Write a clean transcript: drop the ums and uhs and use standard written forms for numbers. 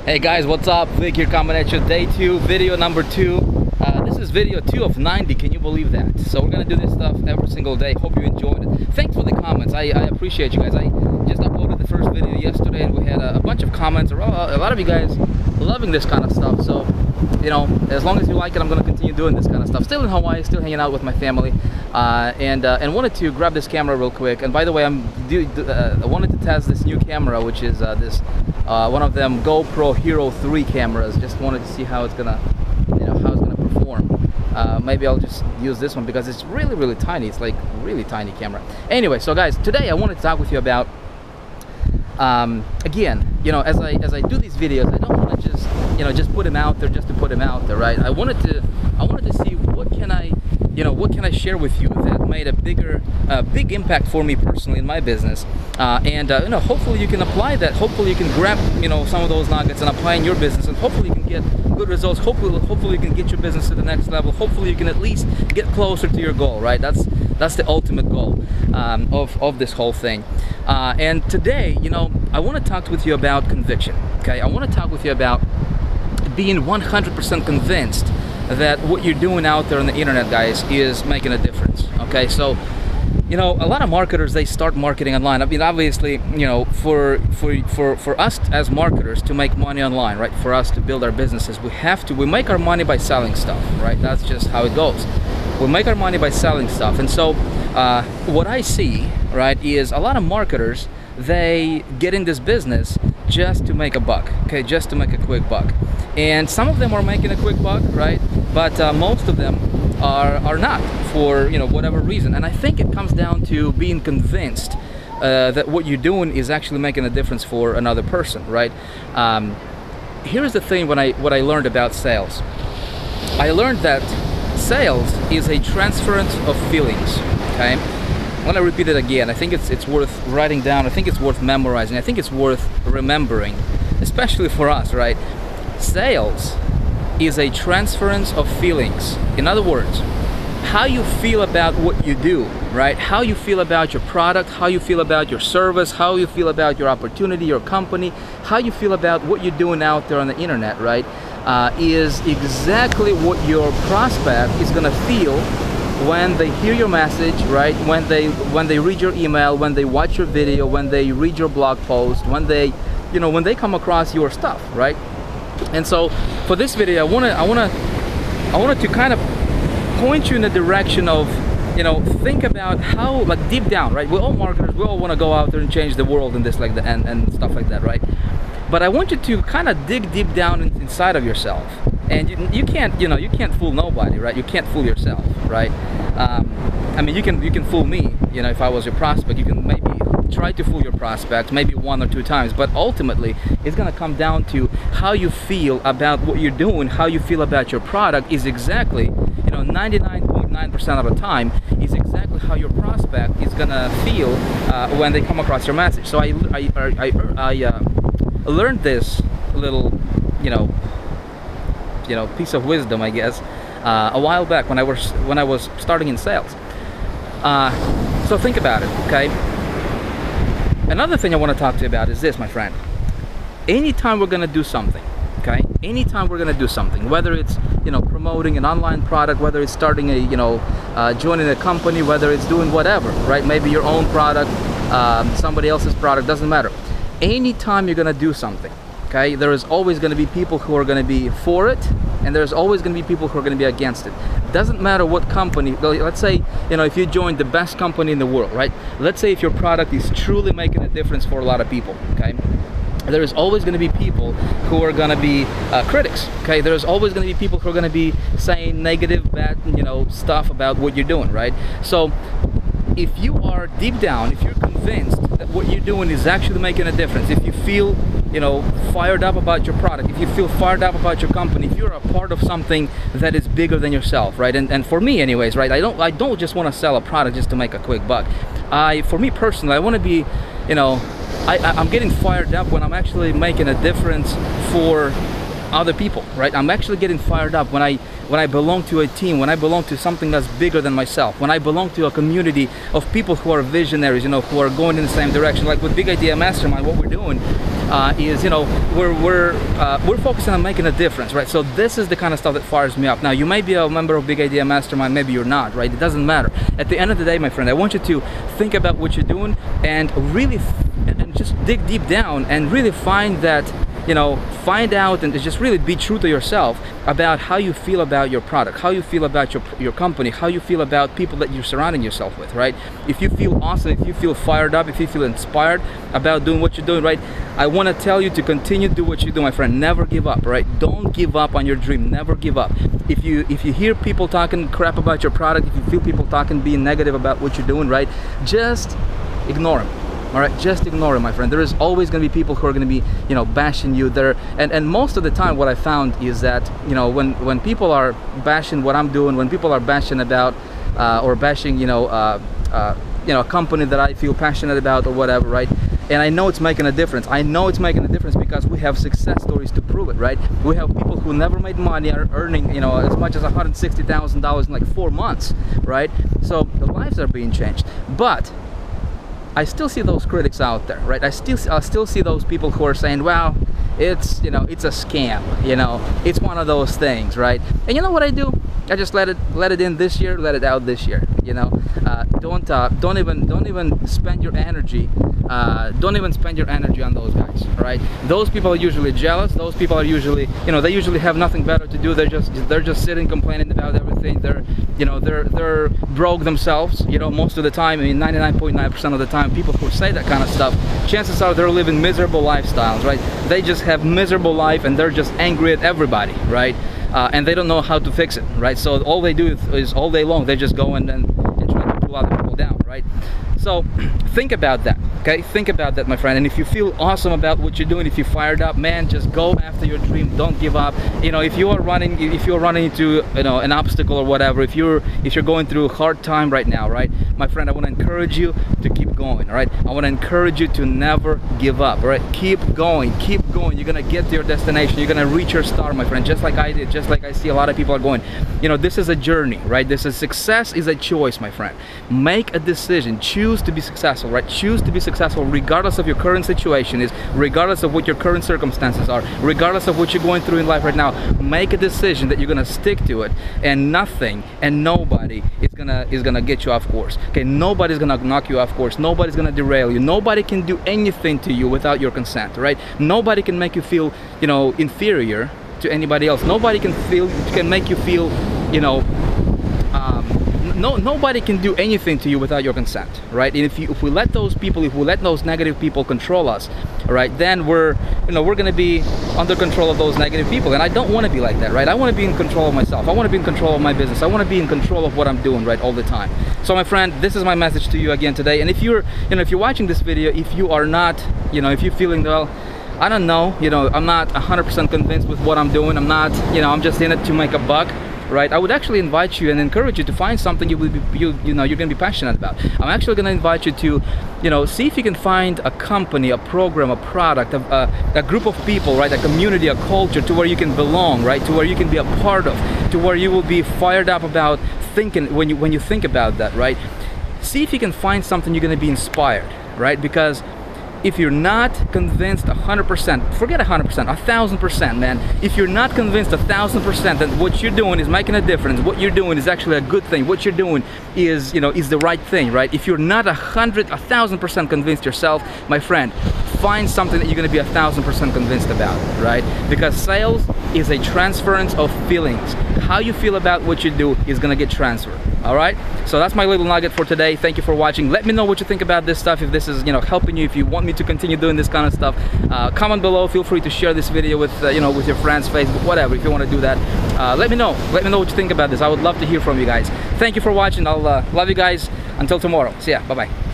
Hey guys, what's up? Vick here coming at you, day 2, video number 2. This is video 2 of 90, can you believe that? So we're gonna do this stuff every single day. Hope you enjoyed it. Thanks for the comments, I appreciate you guys. I just uploaded the first video yesterday and we had a bunch of comments. A lot of you guys loving this kind of stuff, so you know, as long as you like it, I'm gonna continue doing this kind of stuff. Still in Hawaii, still hanging out with my family, and wanted to grab this camera real quick. And by the way, I wanted to test this new camera, which is this one of them GoPro Hero 3 cameras. Just wanted to see how it's gonna, how it's gonna perform. Maybe I'll just use this one because it's really tiny. It's like really tiny camera. Anyway, so guys, today I wanted to talk with you about again, as I do these videos, I don't want to just put them out there just to put them out there, right? I wanted to see what can I share with you that made a big impact for me personally in my business, and hopefully you can apply that. Hopefully you can grab some of those nuggets and apply in your business, and hopefully you can get good results. Hopefully you can get your business to the next level. Hopefully you can at least get closer to your goal, right? That's the ultimate goal of this whole thing. And today, I want to talk with you about conviction. Okay, I want to talk with you about being 100% convinced that what you're doing out there on the internet, guys, is making a difference. Okay, so a lot of marketers, they start marketing online. I mean, obviously, for us as marketers to make money online, right? For us to build our businesses, we make our money by selling stuff, right? That's just how it goes. We make our money by selling stuff. And so what I see, right, is a lot of marketers, they get in this business just to make a buck, okay, just to make a quick buck. And some of them are making a quick buck, right? But most of them are not, for whatever reason. And I think it comes down to being convinced that what you're doing is actually making a difference for another person, right? Here's the thing: what I learned about sales, I learned that sales is a transference of feelings. Okay, I want to repeat it again. I think it's worth writing down. I think it's worth memorizing. I think it's worth remembering, especially for us, right? Sales is a transference of feelings. In other words, how you feel about what you do, right? How you feel about your product, how you feel about your service, how you feel about your opportunity, your company, how you feel about what you're doing out there on the internet, right? Is exactly what your prospect is gonna feel when they hear your message, right? When they read your email, when they watch your video, when they read your blog post, when they come across your stuff, right? And so for this video, I wanted to kind of point you in the direction of, think about how, like, deep down, right? We're all marketers, we all want to go out there and change the world and this like that and stuff like that, right? But I want you to kind of dig deep down inside of yourself, and you can't fool nobody, right? You can't fool yourself, right? I mean, you can fool me, if I was your prospect. You can maybe try to fool your prospect maybe 1 or 2 times, but ultimately it's going to come down to how you feel about what you're doing, how you feel about your product is exactly, 99.9% of the time is exactly how your prospect is going to feel when they come across your message. So I learned this little piece of wisdom, I guess, a while back when I was starting in sales. So think about it, okay? Another thing I want to talk to you about is this, my friend. Anytime we're going to do something, okay? Anytime we're going to do something, whether it's promoting an online product, whether it's starting a joining a company, whether it's doing whatever, right? Maybe your own product, somebody else's product, doesn't matter. Anytime you're going to do something, okay, there is always going to be people who are going to be for it, and there's always going to be people who are going to be against it. Doesn't matter what company. Let's say, if you join the best company in the world, right? Let's say if your product is truly making a difference for a lot of people, okay? There is always going to be people who are going to be critics, okay? There's always going to be people who are going to be saying negative, bad, stuff about what you're doing, right? So if you are deep down, if you're convinced that what you're doing is actually making a difference, if you feel fired up about your product, if you feel fired up about your company, if you're a part of something that is bigger than yourself, right? And for me anyways, right, I don't just want to sell a product just to make a quick buck. For me personally, I want to be, I'm getting fired up when I'm actually making a difference for other people, right? I'm actually getting fired up when I belong to a team, when I belong to something that's bigger than myself, when I belong to a community of people who are visionaries, who are going in the same direction. Like with Big Idea Mastermind, what we're doing, is, you know, we're focusing on making a difference, right? So this is the kind of stuff that fires me up. Now, you may be a member of Big Idea Mastermind, maybe you're not, right? It doesn't matter. At the end of the day, my friend, I want you to think about what you're doing and really and just dig deep down and really find that, you know, find out and just really be true to yourself about how you feel about your product, how you feel about your company, how you feel about people that you're surrounding yourself with, right? If you feel awesome, if you feel fired up, if you feel inspired about doing what you're doing, right? I want to tell you to continue to do what you do, my friend. Never give up, right? Don't give up on your dream. Never give up. If you hear people talking crap about your product, if you feel people talking, being negative about what you're doing, right? Just ignore them. All right, just ignore it, my friend. There is always going to be people who are going to be, you know, bashing you there. And most of the time, what I found is that, you know, when people are bashing what I'm doing, when people are bashing about or bashing, a company that I feel passionate about or whatever, right? And I know it's making a difference. I know it's making a difference because we have success stories to prove it, right? We have people who never made money are earning, you know, as much as $160,000 in like 4 months, right? So the lives are being changed. But I still see those critics out there, right? I still see those people who are saying, well, it's, you know, it's a scam, you know, it's one of those things, right? And you know what I do? I just let it in this year, let it out this year, you know. Don't even spend your energy. Don't even spend your energy on those guys, all right? Those people are usually jealous. Those people are usually, you know, they usually have nothing better to do. They're just sitting complaining about everything. They're broke themselves, you know, most of the time. I mean, 99.9% of the time, people who say that kind of stuff, chances are they're living miserable lifestyles, right? They just have miserable life and they're just angry at everybody, right? And they don't know how to fix it, right? So all they do is all day long, they just go and try to pull other people down, right? So think about that, okay? Think about that, my friend. And if you feel awesome about what you're doing, if you're fired up, man, just go after your dream. Don't give up. You know, if you're running into, you know, an obstacle or whatever, if you're going through a hard time right now, right, my friend, I want to encourage you to keep going, all right? I want to encourage you to never give up, all right? Keep going, keep going. You're gonna get to your destination. You're gonna reach your star, my friend, just like I did, just like I see a lot of people are going. You know, this is a journey, right? Success is a choice, my friend. Make a decision. Choose to be successful, right? Choose to be successful regardless of your current situation is, regardless of what your current circumstances are, regardless of what you're going through in life right now. Make a decision that you're gonna stick to it, and nothing and nobody is gonna get you off course. Okay, nobody's gonna knock you off course. Nobody's gonna derail you. Nobody can do anything to you without your consent, right? Nobody can make you feel, you know, inferior to anybody else. Nobody can make you feel, you know, nobody can do anything to you without your consent, right? And if we let those people, if we let those negative people control us, right, then we're gonna be under control of those negative people. And I don't want to be like that, right? I want to be in control of myself. I want to be in control of my business. I want to be in control of what I'm doing, right, all the time. So, my friend, this is my message to you again today. And if you're watching this video, if you are not, you know, if you're feeling, well, I don't know, you know, I'm not 100% convinced with what I'm doing. I'm not, you know, I'm just in it to make a buck, right? I would actually invite you and encourage you to find something you're gonna be passionate about. I'm actually gonna invite you to, you know, see if you can find a company, a program, a product, a group of people, right? A community, a culture to where you can belong, right? To where you can be a part of, to where you will be fired up about thinking when you think about that, right? See if you can find something you're gonna be inspired, right? Because if you're not convinced 100%, forget 100%, 1,000%, man. If you're not convinced 1,000% that what you're doing is making a difference, what you're doing is actually a good thing, what you're doing is, you know, is the right thing, right? If you're not 1,000% convinced yourself, my friend, find something that you're going to be 1,000% convinced about, right? Because sales is a transference of feelings. How you feel about what you do is going to get transferred. All right, so that's my little nugget for today. Thank you for watching. Let me know what you think about this stuff. If this is, you know, helping you, if you want me to continue doing this kind of stuff, comment below. Feel free to share this video with you know, with your friends, Facebook, whatever. If you want to do that, let me know what you think about this. I would love to hear from you guys. Thank you for watching. I'll love you guys until tomorrow. See ya. Bye bye.